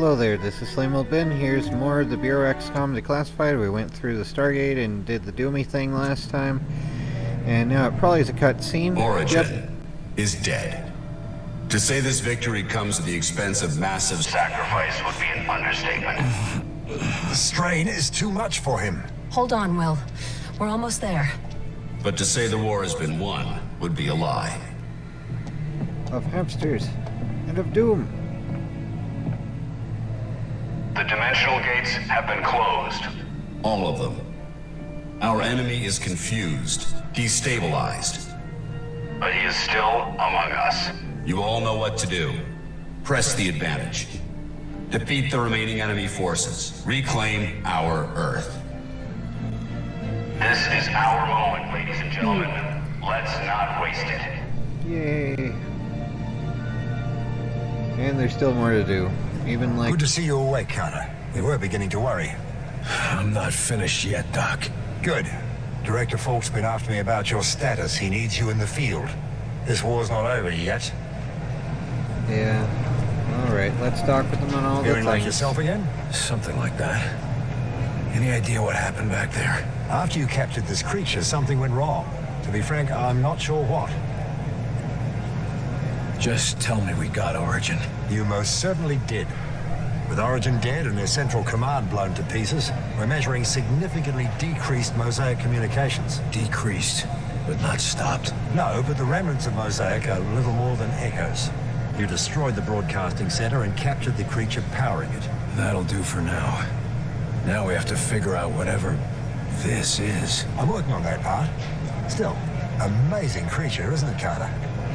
Hello there, this is Slamwell Ben. Here's more of the Bureau XCom Declassified. We went through the Stargate and did the Doomy thing last time. And now it probably is a cutscene. Origin is dead. To say this victory comes at the expense of massive sacrifice would be an understatement. The strain is too much for him. Hold on, Will. We're almost there. But to say the war has been won would be a lie. Of hamsters and of doom. The dimensional gates have been closed. All of them. Our enemy is confused, destabilized. But he is still among us. You all know what to do. Press the advantage. Defeat the remaining enemy forces. Reclaim our Earth. This is our moment, ladies and gentlemen. Let's not waste it. Yay. And there's still more to do. Even like... Good to see you awake, Carter. We were beginning to worry. I'm not finished yet, Doc. Good. Director Falk's been after me about your status. He needs you in the field. This war's not over yet. Yeah. Alright, let's talk with them on all the Feeling things. like yourself again? Something like that. Any idea what happened back there? After you captured this creature, something went wrong. To be frank, I'm not sure what. Just tell me we got Origin. You most certainly did. With Origin dead and their central command blown to pieces, we're measuring significantly decreased Mosaic communications. Decreased, but not stopped. No, but the remnants of Mosaic are little more than echoes. You destroyed the broadcasting center and captured the creature powering it. That'll do for now. Now we have to figure out whatever this is. I'm working on that part. Still, amazing creature, isn't it, Carter?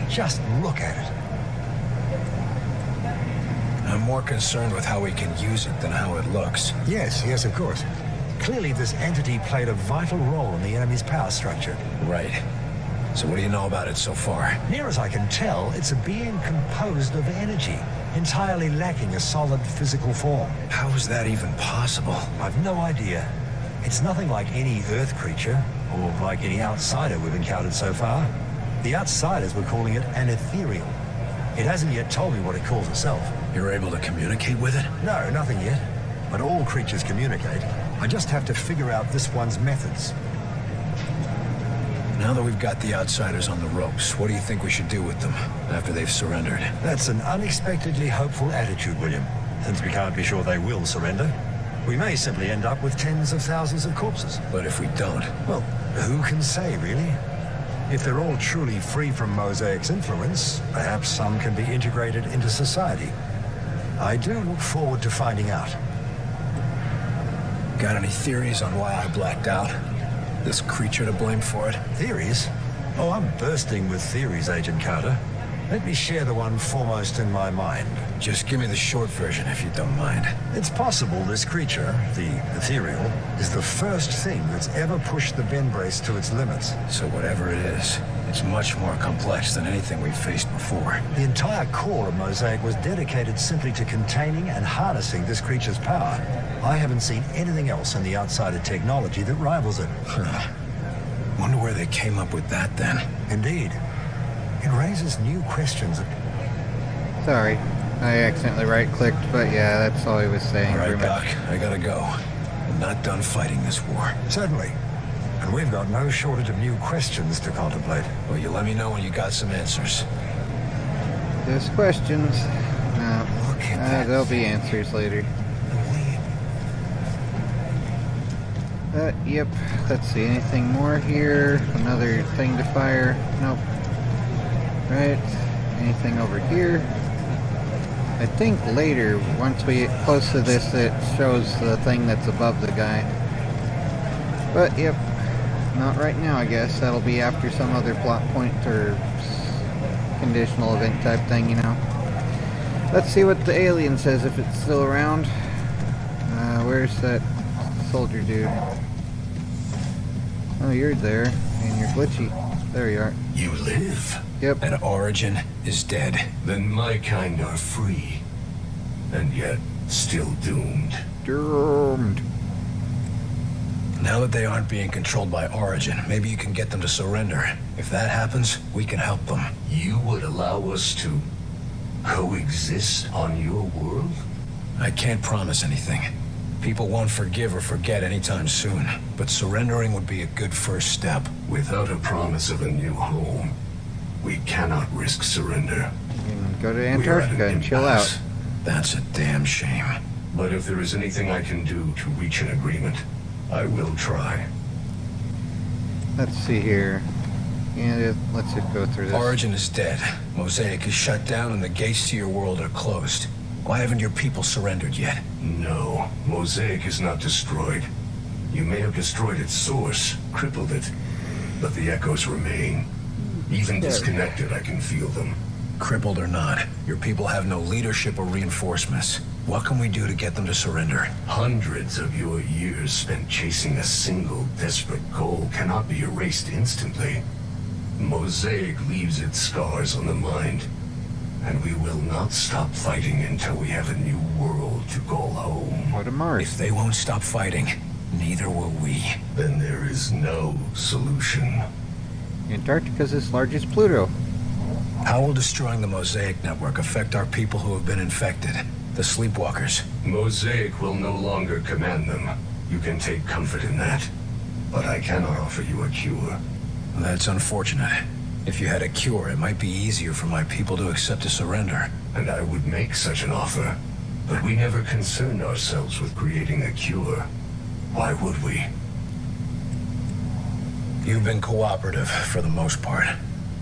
Just look at it. I'm more concerned with how we can use it than how it looks. Yes, of course. Clearly this entity played a vital role in the enemy's power structure. Right. So what do you know about it so far? Near as I can tell, it's a being composed of energy, entirely lacking a solid physical form. How is that even possible? I've no idea. It's nothing like any Earth creature, or like any outsider we've encountered so far. The outsiders were calling it an ethereal. It hasn't yet told me what it calls itself. You're able to communicate with it? No, nothing yet. But all creatures communicate. I just have to figure out this one's methods. Now that we've got the outsiders on the ropes, what do you think we should do with them after they've surrendered? That's an unexpectedly hopeful attitude, William. Since we can't be sure they will surrender, we may simply end up with tens of thousands of corpses. But if we don't? Well, who can say, really? If they're all truly free from Mosaic's influence, perhaps some can be integrated into society. I do look forward to finding out. Got any theories on why I blacked out? This creature to blame for it? Theories? Oh, I'm bursting with theories, Agent Carter. Let me share the one foremost in my mind. Just give me the short version if you don't mind. It's possible this creature, the ethereal, is the first thing that's ever pushed the Ben brace to its limits. So whatever it is, it's much more complex than anything we've faced before. The entire core of Mosaic was dedicated simply to containing and harnessing this creature's power. I haven't seen anything else in the outsider technology that rivals it. Huh. Wonder where they came up with that then. Indeed. It raises new questions. Sorry, I accidentally right-clicked, but yeah, that's all he was saying. All right, pretty much. Doc, I gotta go. I'm not done fighting this war. Certainly. And we've got no shortage of new questions to contemplate. Well, you let me know when you got some answers. Just questions. No, Look at that. there'll be answers later. Yep. Let's see, anything more here? Another thing to fire? Nope. Right. Anything over here? I think later, once we get close to this, it shows the thing that's above the guy. But, yep. Not right now, I guess. That'll be after some other plot point or conditional event type thing, you know. Let's see what the alien says, if it's still around. Where's that soldier dude? Oh, you're there, and you're glitchy. There you are. You live. Yep. And Origin is dead. Then my kind are free. And yet, still doomed. Doomed. Now that they aren't being controlled by Origin, maybe you can get them to surrender. If that happens, we can help them. You would allow us to coexist on your world? I can't promise anything. People won't forgive or forget anytime soon, but surrendering would be a good first step. Without a promise of a new home, we cannot risk surrender. You can go to We are at Antarctica an and chill impasse. out. That's a damn shame. But if there is anything I can do to reach an agreement, I will try. Let's see here. Yeah, let's just go through this. Origin is dead. Mosaic is shut down and the gates to your world are closed. Why haven't your people surrendered yet? No, Mosaic is not destroyed. You may have destroyed its source, crippled it, but the echoes remain. Even disconnected, I can feel them. Crippled or not, your people have no leadership or reinforcements. What can we do to get them to surrender? Hundreds of your years spent chasing a single desperate goal cannot be erased instantly. Mosaic leaves its scars on the mind, and we will not stop fighting until we have a new world to call home. Go to Mars. If they won't stop fighting, neither will we. Then there is no solution. Antarctica's as large as Pluto. How will destroying the Mosaic network affect our people who have been infected? The sleepwalkers. Mosaic will no longer command them. You can take comfort in that. But I cannot offer you a cure. That's unfortunate. If you had a cure, it might be easier for my people to accept a surrender. And I would make such an offer. But we never concerned ourselves with creating a cure. Why would we? You've been cooperative for the most part.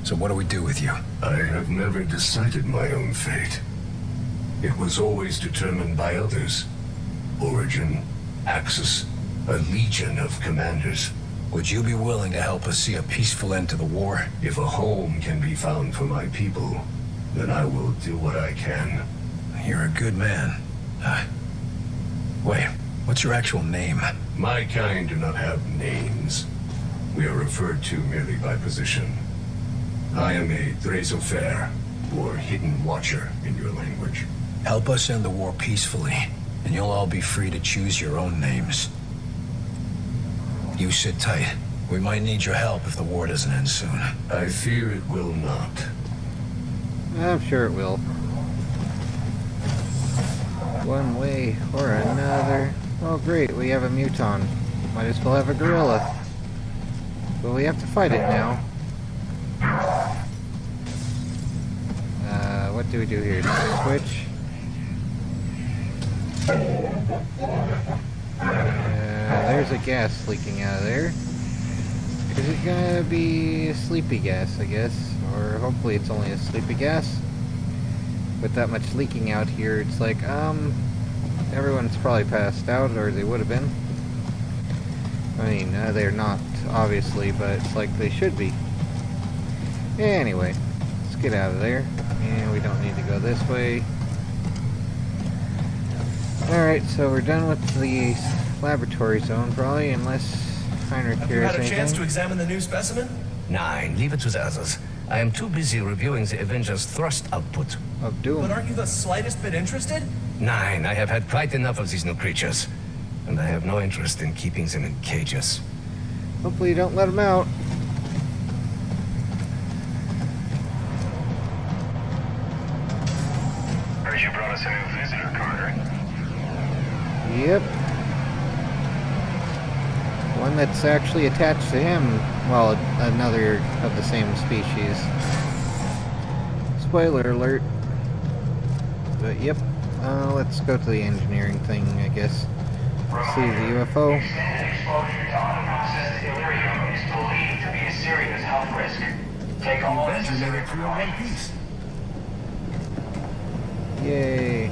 So what do we do with you? I have never decided my own fate. It was always determined by others. Origin, Axis, a legion of commanders. Would you be willing to help us see a peaceful end to the war? If a home can be found for my people, then I will do what I can. You're a good man. Wait, what's your actual name? My kind do not have names. We are referred to merely by position. I am a Dresofer, or Hidden Watcher in your language. Help us end the war peacefully, and you'll all be free to choose your own names. You sit tight. We might need your help if the war doesn't end soon. I fear it will not. I'm sure it will. One way or another. Oh great, we have a muton. Might as well have a gorilla. But we have to fight it now. What do we do here? Switch. There's a gas leaking out of there. Is it gonna be sleepy gas, I guess? Or hopefully it's only a sleepy gas. With that much leaking out here, it's like, everyone's probably passed out, or they would have been. I mean, they're not, obviously, but it's like they should be. Anyway, let's get out of there. And we don't need to go this way. Alright, so we're done with the laboratory zone, probably, unless Heinrich Have you hears had a anything. chance to examine the new specimen? Nine, leave it to the others. I am too busy reviewing the Avengers' thrust output. Of Doom. But aren't you the slightest bit interested? Nine, I have had quite enough of these new creatures. And I have no interest in keeping them in cages. Hopefully you don't let them out. Heard you brought us a new visitor, Carter. Yep. One that's actually attached to him. Well, another of the same species. Spoiler alert. But yep. Let's go to the engineering thing, I guess. See the UFO. Extended exposure to unprocessed Illyrium is believed to be a serious health risk. Take all necessary precautions. Yay.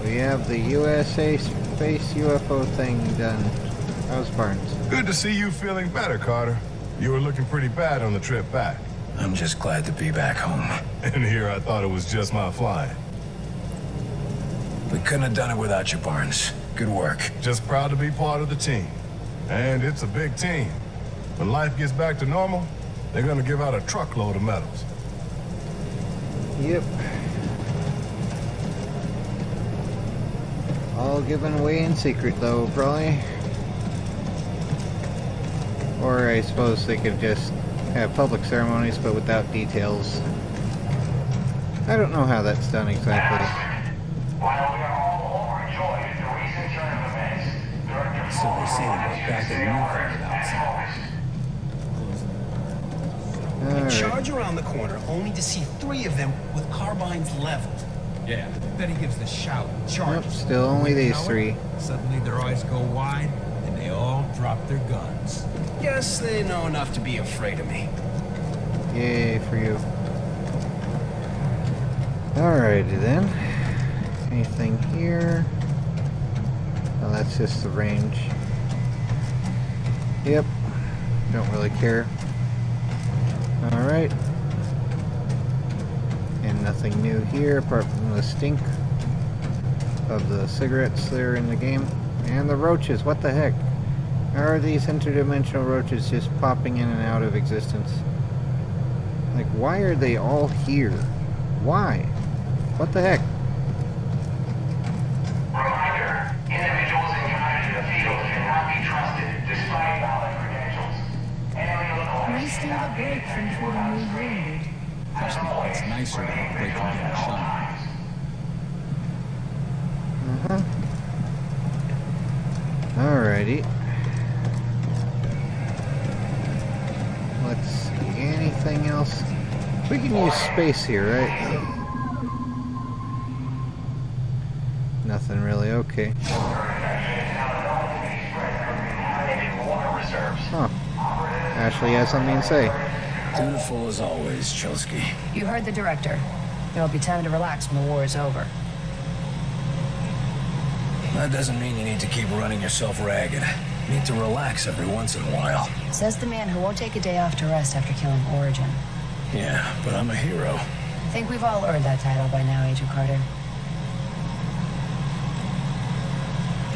We have the USA space UFO thing done. How's Barnes? Good to see you feeling better, Carter. You were looking pretty bad on the trip back. I'm just glad to be back home. And here I thought it was just my flying. We couldn't have done it without you, Barnes. Good work. Just proud to be part of the team. And it's a big team. When life gets back to normal, they're gonna give out a truckload of medals. Yep. All given away in secret, though, probably. Or I suppose they could just have public ceremonies, but without details. I don't know how that's done exactly. While we are So they say they brought back a new kind of outside. Alright. Charge around the corner only to see 3 of them with carbines leveled. Yeah, then he gives the shout, Nope, charges. still only these 3. Suddenly their eyes go wide, and they all drop their guns. Guess they know enough to be afraid of me. Yay for you. Alrighty then. Anything here? Oh, that's just the range. Yep. Don't really care. Alright. And nothing new here apart from the stink of the cigarettes there in the game. And the roaches, what the heck? How are these interdimensional roaches just popping in and out of existence? Like, why are they all here? Why? What the heck? Reminder, individuals encountered in the field cannot be trusted despite valid credentials. Enemy lookalikes We still have a break from treating you wounded. Trust me, it's nicer to have a break from getting shot. Alrighty. Let's see. Anything else? We can use space here, right? Nothing really. Okay. Huh. Ashley has something to say. Dutiful as always, Chelsky. You heard the director. There'll be time to relax when the war is over. That doesn't mean you need to keep running yourself ragged. You need to relax every once in a while. Says the man who won't take a day off to rest after killing Origin. Yeah, but I'm a hero. I think we've all earned that title by now, Agent Carter.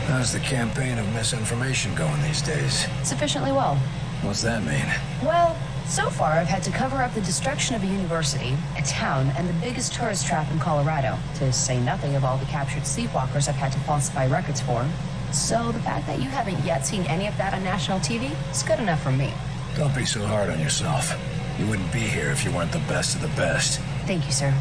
How's the campaign of misinformation going these days? Sufficiently well. What's that mean? Well, so far I've had to cover up the destruction of a university, a town, and the biggest tourist trap in Colorado, to say nothing of all the captured sleepwalkers I've had to falsify records for. So the fact that you haven't yet seen any of that on national TV is good enough for me. Don't be so hard on yourself. You wouldn't be here if you weren't the best of the best. Thank you, sir.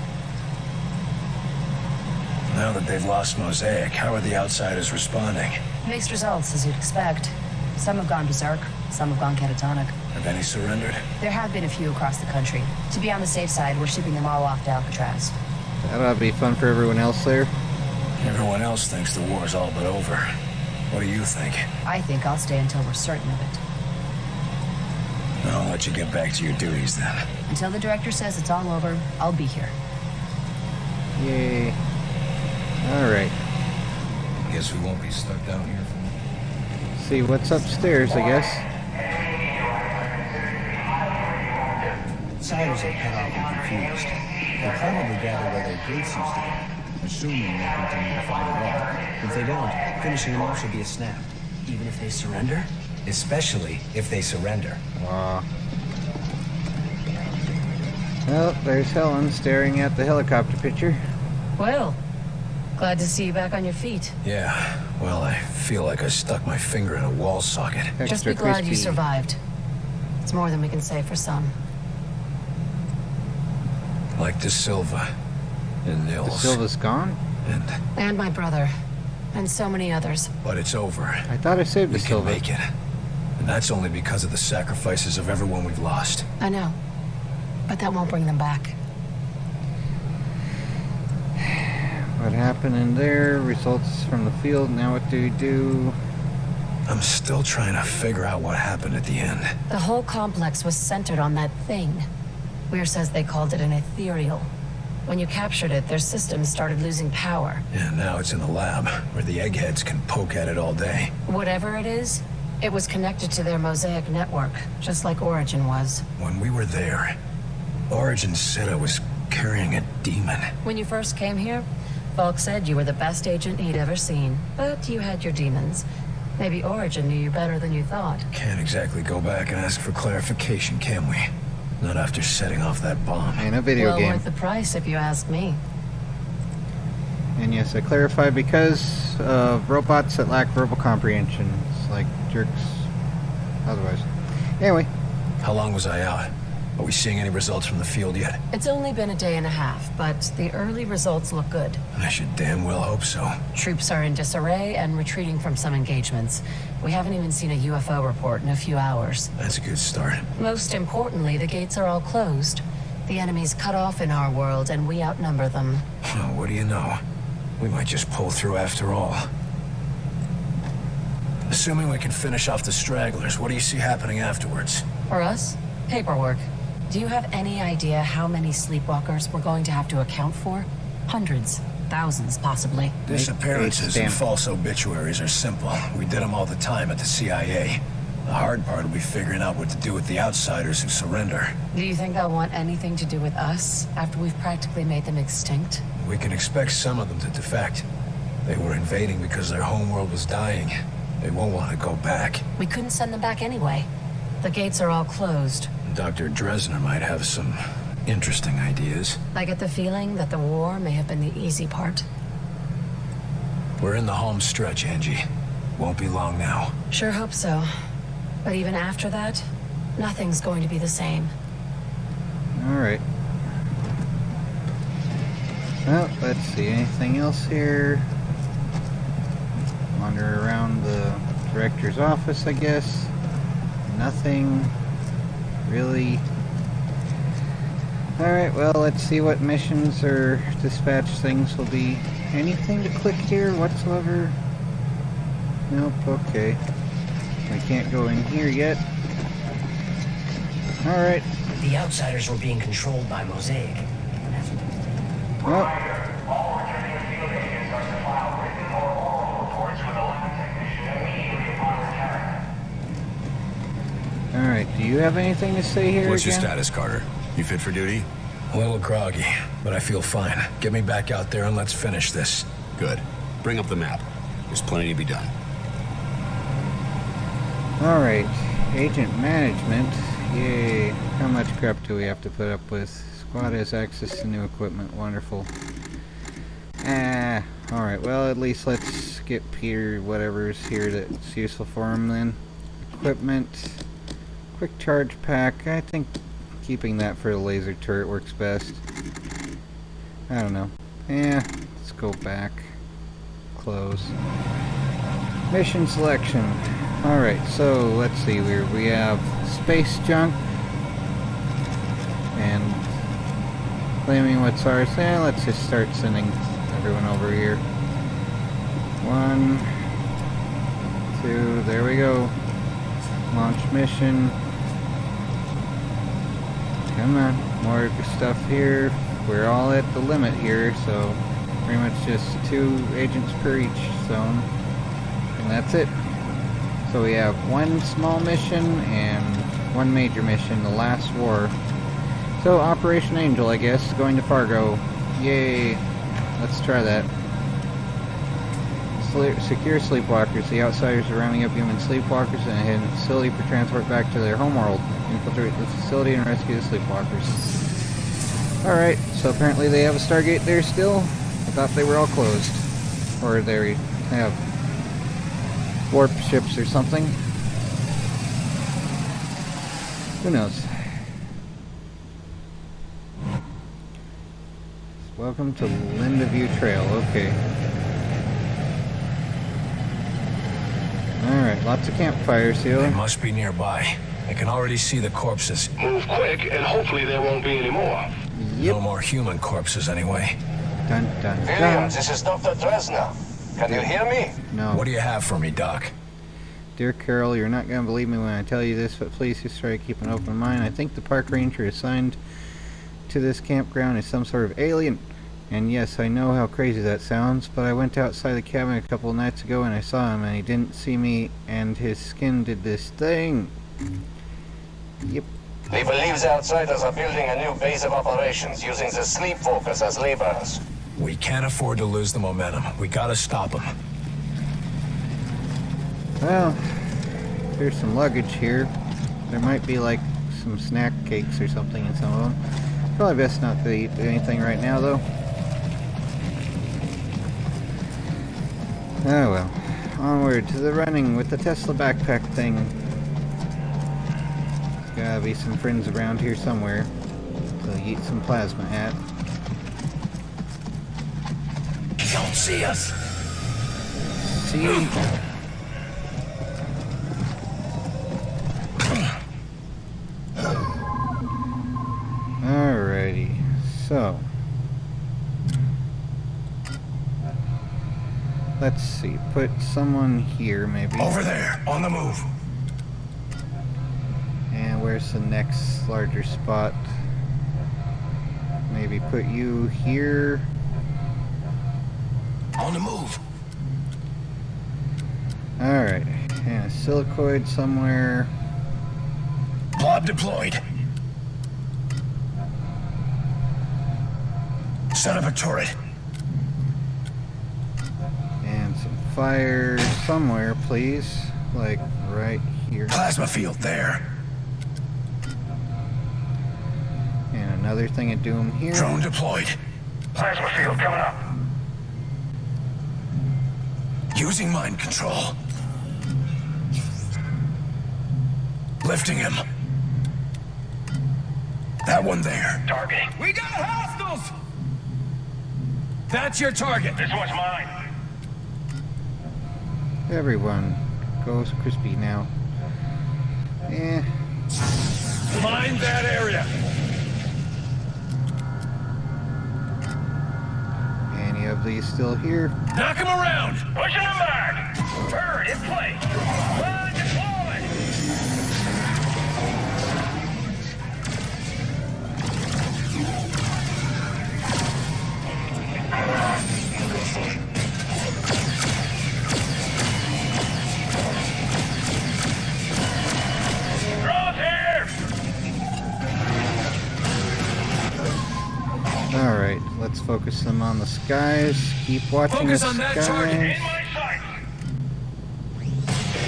Now that they've lost Mosaic, how are the outsiders responding? Mixed results, as you'd expect. Some have gone berserk, some have gone catatonic. Have any surrendered? There have been a few across the country. To be on the safe side, we're shipping them all off to Alcatraz. That ought to be fun for everyone else there. Everyone else thinks the war's all but over. What do you think? I think I'll stay until we're certain of it. I'll let you get back to your duties then. Until the director says it's all over, I'll be here. Yay. Alright. Guess we won't be stuck down here for See what's upstairs, I guess. Siders are cut off and confused. They'll probably gather where their gates used to be, assuming they'll continue to fight at all. If they don't, finishing them off should be a snap. Even if they surrender? Especially if they surrender. Well, there's Helen staring at the helicopter picture. Well, glad to see you back on your feet. Yeah, well, I feel like I stuck my finger in a wall socket. Just be glad you survived. It's more than we can say for some. Like De Silva and Nils. De Silva's gone? And my brother. And so many others. But it's over. I thought I saved De Silva. We can make it. And that's only because of the sacrifices of everyone we've lost. I know. But that won't bring them back. What happened in there? Results from the field. Now what do we do? I'm still trying to figure out what happened at the end. The whole complex was centered on that thing. Weir says they called it an ethereal. When you captured it, their systems started losing power. Yeah, now it's in the lab, where the eggheads can poke at it all day. Whatever it is, it was connected to their Mosaic network, just like Origin was. When we were there, Origin said I was carrying a demon. When you first came here, Falk said you were the best agent he'd ever seen. But you had your demons. Maybe Origin knew you better than you thought. Can't exactly go back and ask for clarification, can we? Not after setting off that bomb. In a video game. Well worth the price, if you ask me. And yes, I clarify because of robots that lack verbal comprehension. It's like jerks otherwise. Anyway. How long was I out? Are we seeing any results from the field yet? It's only been a day and a half, but the early results look good. I should damn well hope so. Troops are in disarray and retreating from some engagements. We haven't even seen a UFO report in a few hours. That's a good start. Most importantly, the gates are all closed. The enemy's cut off in our world, and we outnumber them. Oh, what do you know? We might just pull through after all. Assuming we can finish off the stragglers, what do you see happening afterwards? For us, paperwork. Do you have any idea how many sleepwalkers we're going to have to account for? Hundreds, thousands, possibly. Disappearances and false obituaries are simple. We did them all the time at the CIA. The hard part will be figuring out what to do with the outsiders who surrender. Do you think they'll want anything to do with us after we've practically made them extinct? We can expect some of them to defect. They were invading because their homeworld was dying. They won't want to go back. We couldn't send them back anyway. The gates are all closed. Dr. Dresner might have some interesting ideas. I get the feeling that the war may have been the easy part. We're in the home stretch, Angie. Won't be long now. Sure hope so. But even after that, nothing's going to be the same. Alright. Well, let's see. Anything else here? Wander around the director's office, I guess. Nothing. Really. Alright, well, let's see what missions or dispatch things will be. Anything to click here whatsoever? Nope, okay. I can't go in here yet. Alright. The outsiders were being controlled by Mosaic. Well. All returning field agents are to file written or oral reports with a lab technician immediately upon return. Alright, do you have anything to say here What's again? your status, Carter? You fit for duty? A little groggy, but I feel fine. Get me back out there and let's finish this. Good. Bring up the map. There's plenty to be done. Alright, agent management. Yay. How much crap do we have to put up with? Squad has access to new equipment. Wonderful. Alright, well, at least let's get Peter whatever's here that's useful for him then. Equipment. Quick charge pack. I think keeping that for the laser turret works best. I don't know. Let's go back. Close. Mission selection. Alright, so let's see here. We have space junk. And claiming what's ours. Let's just start sending everyone over here. 1, 2, there we go. Launch mission. Come on, more stuff here. We're all at the limit here, so pretty much just 2 agents per each zone. And that's it. So we have 1 small mission and 1 major mission, the last war. So Operation Angel, I guess, going to Fargo. Yay! Let's try that. Secure sleepwalkers. The outsiders are rounding up human sleepwalkers and head to the facility for transport back to their homeworld. Infiltrate the facility and rescue the sleepwalkers. Alright, so apparently they have a Stargate there still. I thought they were all closed. Or they have warp ships or something. Who knows? Welcome to Linda View Trail. Okay. Alright, lots of campfires here. They must be nearby. I can already see the corpses. Move quick, and hopefully there won't be any more. No more human corpses, anyway. Dun dun dun. Williams, this is Dr. Dresner. Can you hear me? No. What do you have for me, Doc? Dear Carol, you're not going to believe me when I tell you this, but please just try to keep an open mind. I think the park ranger assigned to this campground is some sort of alien. And yes, I know how crazy that sounds, but I went outside the cabin a couple of nights ago and I saw him and he didn't see me and his skin did this thing. Yep. He believes the outsiders are building a new base of operations using the sleepwalkers as laborers. We can't afford to lose the momentum. We gotta stop them. Well, there's some luggage here. There might be like some snack cakes or something in some of them. Probably best not to eat anything right now though. Oh well. Onward to the running with the Tesla backpack thing. Gotta be some friends around here somewhere. So eat some plasma at. Don't see us. See? Alrighty, so let's see, put someone here maybe. Over there, on the move. And where's the next larger spot? Maybe put you here. On the move. Alright, and a silicoid somewhere. Blob deployed. Set up a turret. And some fire somewhere, please. Like right here. Plasma field there. And another thing of doom here. Drone deployed. Plasma field coming up. Using mind control. Lifting him. That one there. Targeting. We got hostiles! That's your target. This one's mine. Everyone goes crispy now. Eh. Mind that area. Any of these still here? Knock him around. Pushing them back. Bird in place. Run, deploy. Alright, let's focus them on the skies. Keep watching Focus the on that skies. target. In my sight.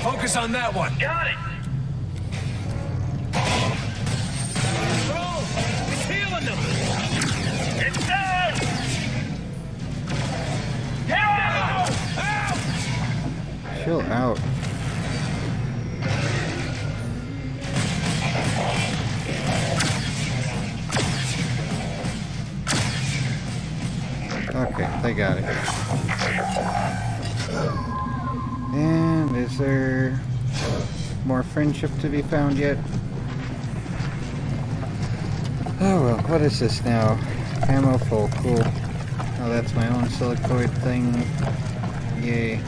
Focus on that one. Got it. Bro, it's healing them. It's down. Help! Chill out. Okay, they got it. And is there more friendship to be found yet? Oh well, what is this now? Ammo full, cool. Oh, that's my own silicoid thing. Yay.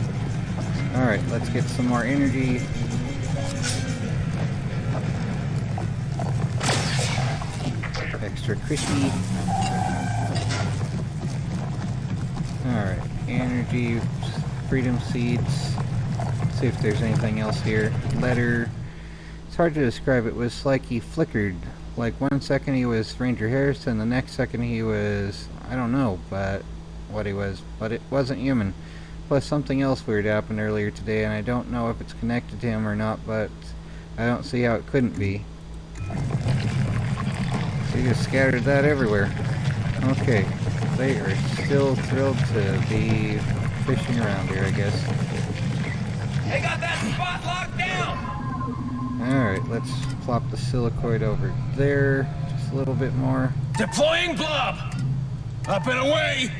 Alright, let's get some more energy. Extra crispy. Alright, energy, freedom seeds. See if there's anything else here. Letter. It's hard to describe. It was like he flickered. Like 1 second he was Ranger Harrison, the next second he was, I don't know, but what he was. But it wasn't human. Plus something else weird happened earlier today, and I don't know if it's connected to him or not, but I don't see how it couldn't be. So you just scattered that everywhere. Okay. They are still thrilled to be fishing around here, I guess. They got that spot locked down. Alright, let's plop the silicoid over there. Just a little bit more. Deploying blob. Up and away.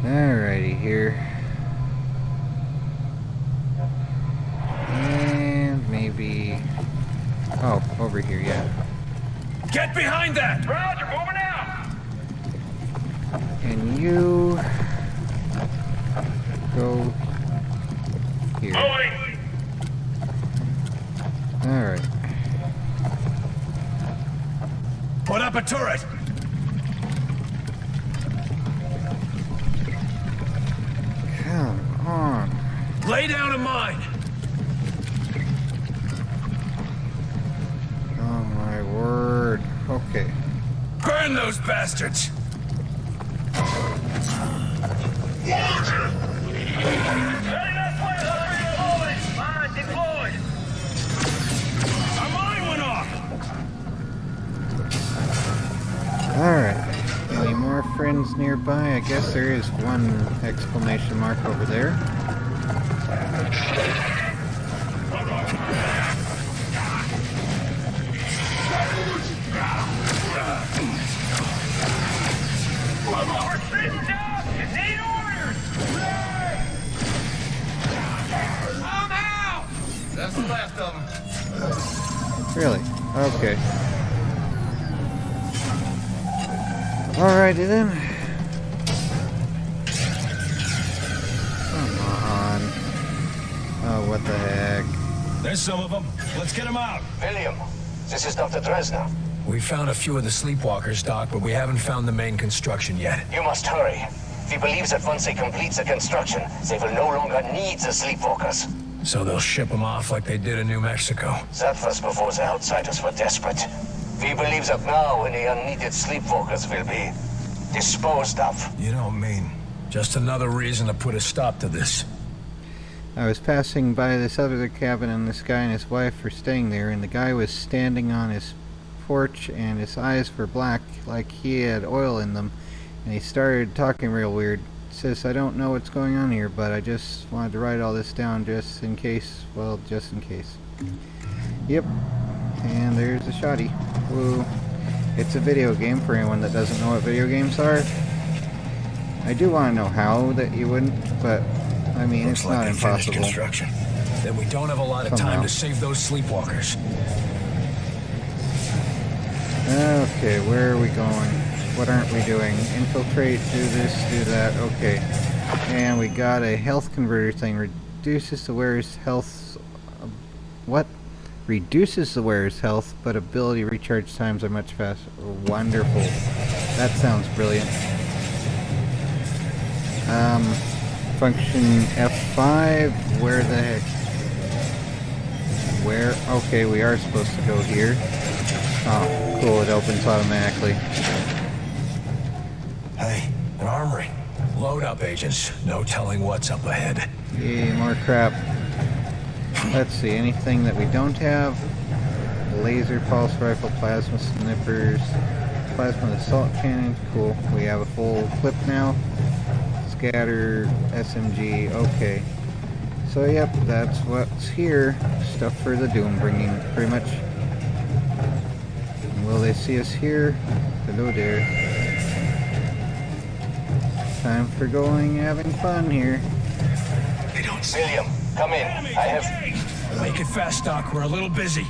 Alrighty here. And maybe... Oh, over here, yeah. Get behind that. Roger, moving out. And you... go... here. Moving. Alright. Put up a turret. Come on. Lay down a mine. Oh my word. Okay. Burn those bastards. Mine deployed. Our mine went off. Alright. Any more friends nearby? I guess there is one exclamation mark over there. Okay. Alrighty then. Come on. Oh, what the heck. There's some of them. Let's get them out. William, this is Dr. Dresner. We found a few of the sleepwalkers, Doc, but we haven't found the main construction yet. You must hurry. He believes that once they complete the construction, they will no longer need the sleepwalkers. So they'll ship them off like they did in New Mexico. That was before the outsiders were desperate. We believe that now any unneeded sleepwalkers will be disposed of. You don't mean... Just another reason to put a stop to this. I was passing by this other cabin and this guy and his wife were staying there, and the guy was standing on his porch and his eyes were black like he had oil in them, and he started talking real weird. Says, I don't know what's going on here, but I just wanted to write all this down just in case. Well, just in case. Yep. And there's a shoddy. Woo. It's a video game for anyone that doesn't know what video games are. I do want to know how that you wouldn't, but I mean, Looks it's like not they finished impossible. Construction. Then we don't have a lot of time to save those sleepwalkers. Okay, where are we going? What aren't we doing? Infiltrate, do this, do that. Okay. And we got a health converter thing. Reduces the wearer's health... what? Reduces the wearer's health, but ability recharge times are much faster. Wonderful. That sounds brilliant. Function F5. Where the heck? Where? Okay, we are supposed to go here. Oh, cool. It opens automatically. Hey, an armory. Load up, agents. No telling what's up ahead. Yay, more crap. Let's see, anything that we don't have. Laser pulse rifle, plasma snipers, plasma assault cannon. Cool. We have a full clip now. Scatter, SMG. Okay. So, yep, that's what's here. Stuff for the doom bringing, pretty much. Will they see us here? Hello there. Time for going and having fun here. They don't see William, come in. I have... Make it fast, Doc. We're a little busy.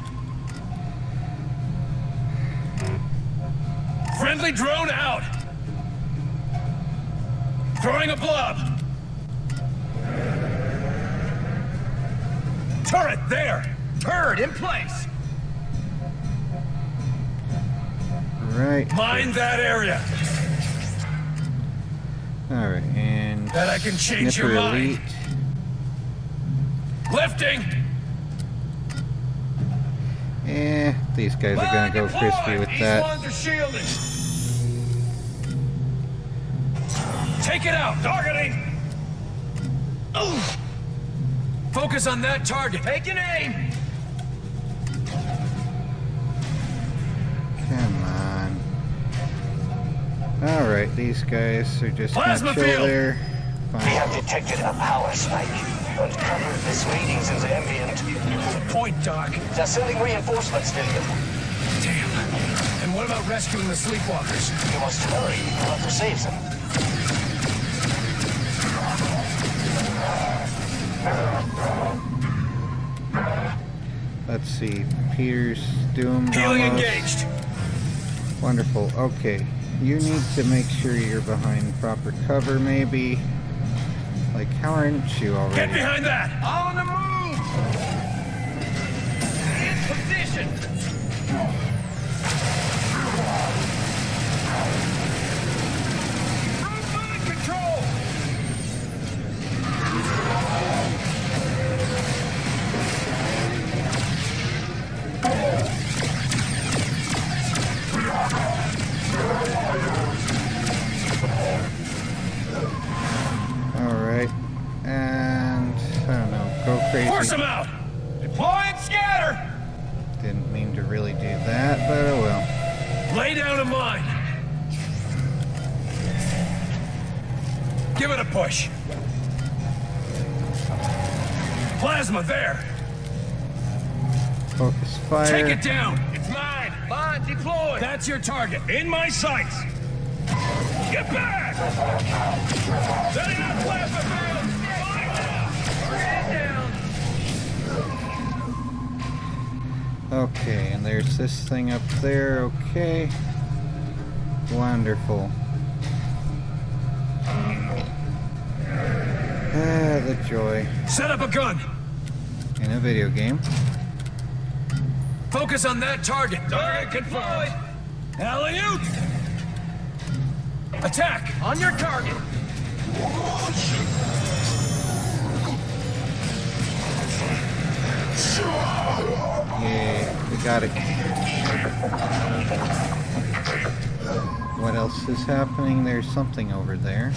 Friendly drone out! Throwing a blob! Turret there! Turret in place! Right. Mind that area! Alright, and... That I can change Snipper your mind! Elite. Lifting! These guys are gonna go crispy with that. Ones are shielded. Take it out! Targeting! Oof. Focus on that target! Take an aim! Come on. Alright, these guys are just Plasma gonna chill field. there. We Fine. have detected a power spike. Uncovered this readings in the ambient. Point, Doc. They're sending reinforcements, William. Damn. And what about rescuing the sleepwalkers? You must hurry. We want to save them. Let's see. Peter's doomed Healing almost. engaged. Wonderful. Okay. You need to make sure you're behind proper cover, maybe. Like, how aren't you already? Get behind that! On the move! In position! Movement control! Alright. And, I don't know, go crazy. Force them out! Deploy and scatter! Didn't mean to really do that, but oh well. Lay down a mine! Give it a push! Plasma there! Focus fire. Take it down! It's mine! Mine, deploy! That's your target! In my sights! Get back! Setting up plasma field! Fire down! Okay, and there's this thing up there. Okay. Wonderful. Ah, the joy. Set up a gun! In a video game. Focus on that target! Target confirmed! Alley-oop! Attack! On your target! Yeah, we got it. What else is happening? There's something over there.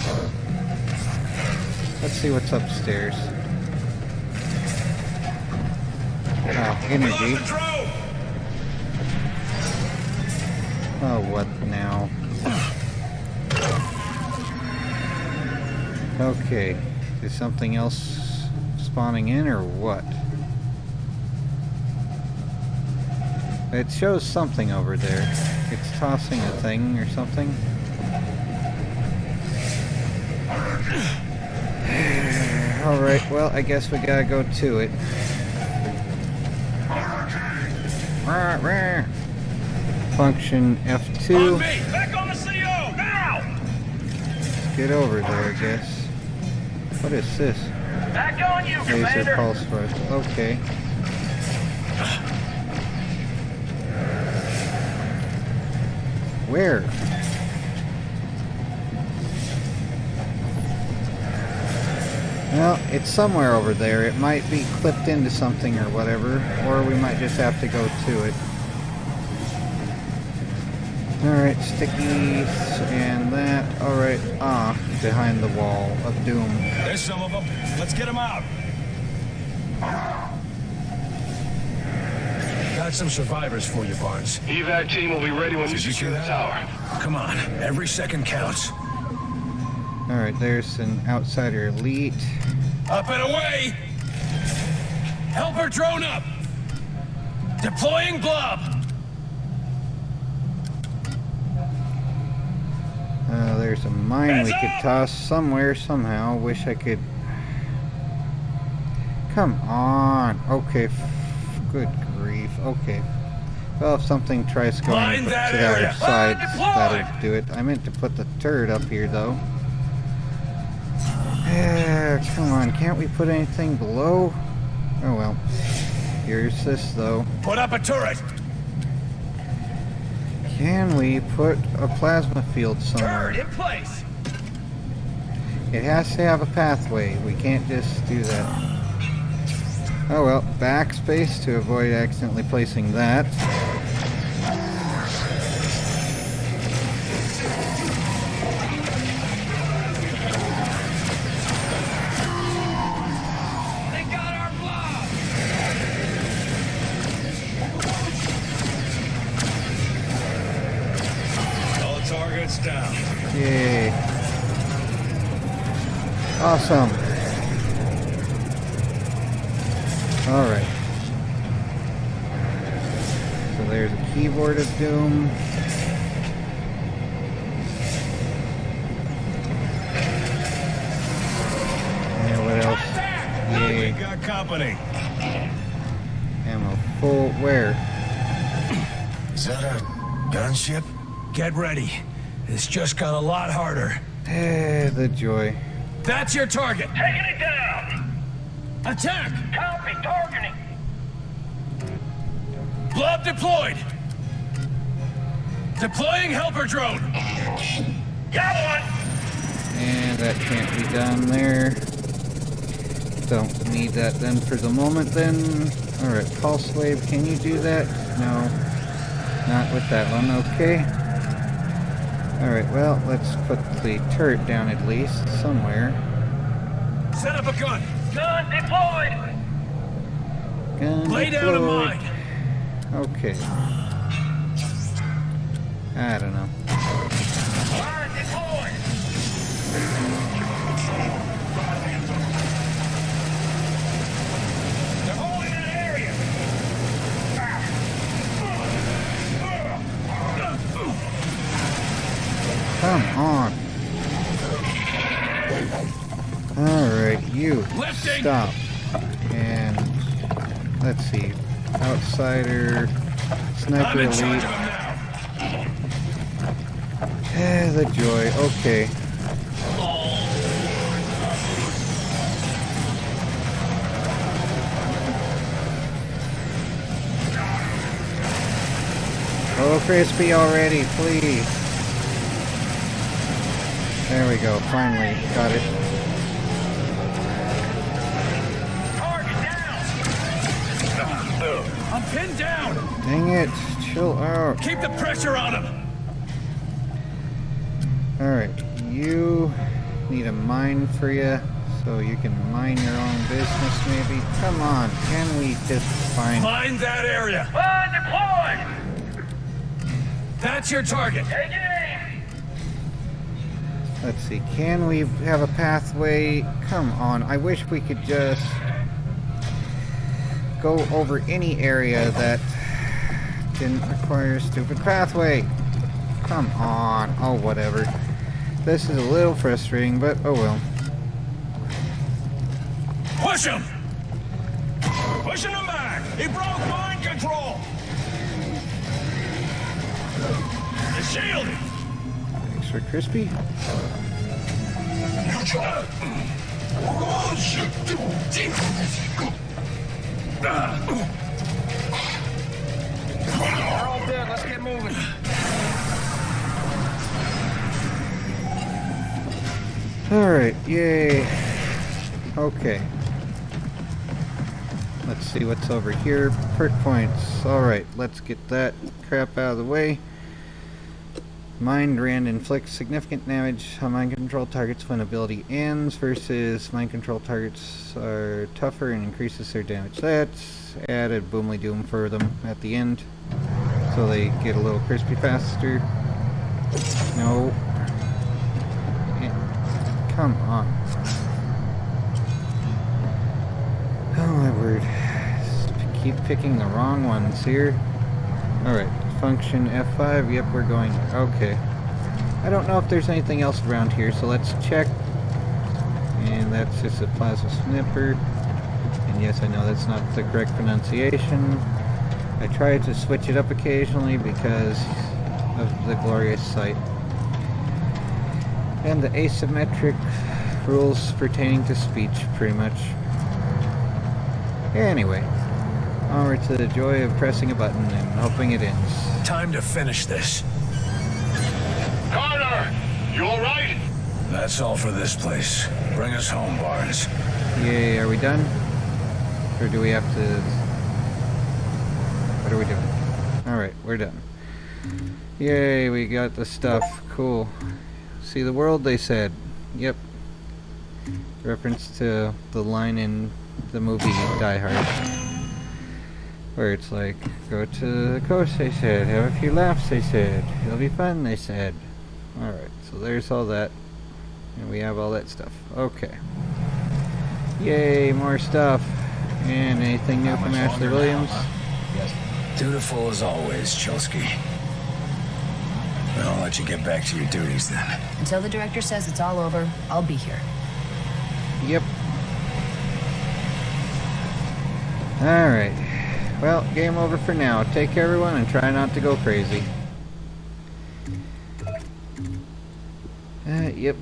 Let's see what's upstairs. Oh, energy. Oh, what now? Okay. Is something else spawning in or what? It shows something over there. It's tossing a thing or something. Alright, well, I guess we gotta go to it. Function F2. Back on the CO! Now! Get over there, I guess. What is this? Back on you, Laser Commander! pulse rush. Okay. Where? Well, it's somewhere over there. It might be clipped into something or whatever, or we might just have to go to it. Alright, stickies and that. Alright, behind the wall of doom. There's some of them. Let's get them out. Got some survivors for you, Barnes. Evac team will be ready when you secure the tower. Come on, every second counts. Alright, there's an outsider elite. Up and away! Helper drone up! Deploying blob! There's a mine we could toss somewhere, somehow. Wish I could... Come on! Okay, good grief. Okay. Well, if something tries going to the other side, that'll do it. I meant to put the turret up here, though. Come on, can't we put anything below? Oh well. Here's this, though. Put up a turret! Can we put a plasma field somewhere? Turret in place! It has to have a pathway. We can't just do that. Oh well, backspace to avoid accidentally placing that. Down. Yay. Awesome. Alright. So there's a keyboard of doom. And what else? Yay. We got company. Ammo full. Where? Is that a gunship? Get ready. It's just got a lot harder. The joy. That's your target. Taking it down! Attack! Copy, targeting! Blob deployed! Deploying helper drone! Got one! And that can't be done there. Don't need that then for the moment then. Alright, pulse wave, can you do that? No. Not with that one, okay. Alright, well, let's put the turret down at least, somewhere. Set up a gun! Gun deployed! Gun Lay down a deployed. mine! Okay. I don't know. Mine deployed! They're holding that area! Come on. Alright, you Lifting. stop. And let's see. Outsider, Sniper Elite. The joy, okay. Oh, crispy already, please. There we go, finally, got it. I'm pinned down! Dang it, chill out. Keep the pressure on him! Alright, you need a mine for you, so you can mine your own business maybe. Come on, can we just find... Mine that area! Deploy! That's your target! Take aim! Let's see, can we have a pathway? Come on, I wish we could just go over any area that didn't require a stupid pathway. Come on. Oh, whatever. This is a little frustrating, but oh well. Push him! Pushing him back! He broke mind control! The shield! Thanks for crispy. They're all dead. Let's get moving. Alright, yay. Okay. Let's see what's over here. Perk points. Alright, let's get that crap out of the way. Mind Rand inflicts significant damage on mind control targets when ability ends versus mind control targets are tougher and increases their damage. That's added boomly doom for them at the end, so they get a little crispy faster. No. Come on. Oh my word. Keep picking the wrong ones here. Alright. Function F5, yep, we're going. Okay. I don't know if there's anything else around here, so let's check. And that's just a plasma snipper. And yes, I know that's not the correct pronunciation. I try to switch it up occasionally because of the glorious sight. And the asymmetric rules pertaining to speech, pretty much. Anyway. Onward to the joy of pressing a button and hoping it ends. Time to finish this. Carter! You alright? That's all for this place. Bring us home, Barnes. Yay, are we done? Or do we have to... What are we doing? Alright, we're done. Yay, we got the stuff. Cool. See the world, they said. Yep. Reference to the line in the movie Die Hard. Where it's like, go to the coast, they said. Have a few laughs, they said. It'll be fun, they said. Alright, so there's all that. And we have all that stuff. Okay. Yay, more stuff. And anything new from Ashley Williams? Yes. Dutiful as always, Chelsky. I'll let you get back to your duties then. Until the director says it's all over, I'll be here. Yep. Alright. Well, game over for now. Take care, everyone, and try not to go crazy. Yep.